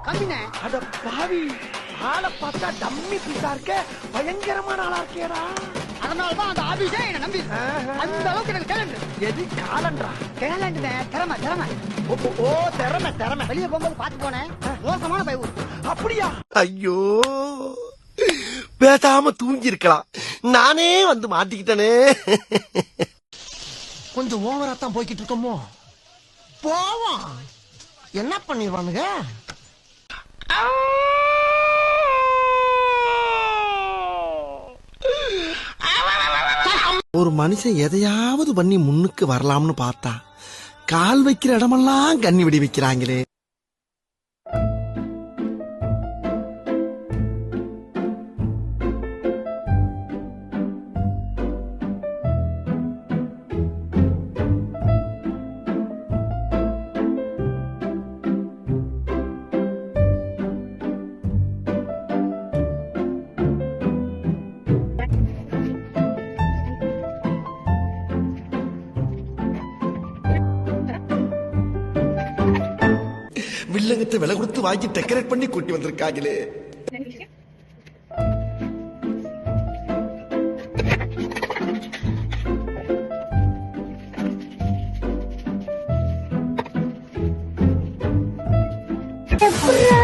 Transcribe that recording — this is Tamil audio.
கம்மினே அட பாவி, ஆளை பார்த்தா டம்மி பீஸா இருக்க, பயங்கரமான ஆளா இருக்கேடா. அதனாலதான் அந்த ஆபீஸே என்ன நம்பி அந்த அளவுக்கு எனக்கு டேலண்ட். எது காலன்றா? டேலண்ட்னே திறமை திறமை. ஓ திறமை திறமை. வெளியே போகும்போது பாத்து போனேன், மோசமான பைவு. அப்படியா? ஐயோ, பேசாம தூங்கி இருக்கலாம், நானே வந்து மாட்டிக்கிட்டனே. கொஞ்சம் ஓவரா தான் போய்கிட்டு இருக்கோமோ. போவோம், என்ன பண்ணிடுவானுங்க. ஒரு மனுஷன் எதையாவது பண்ணி முன்னுக்கு வரலாம்னு பார்த்தா கால் வைக்கிற இடமெல்லாம் கண்ணி விடி வைக்கிறாங்களே. வில்லங்கத்தை விலை கொடுத்து வாங்கி டெக்கரேட் பண்ணி கூட்டி வந்திருக்காங்களே. புறா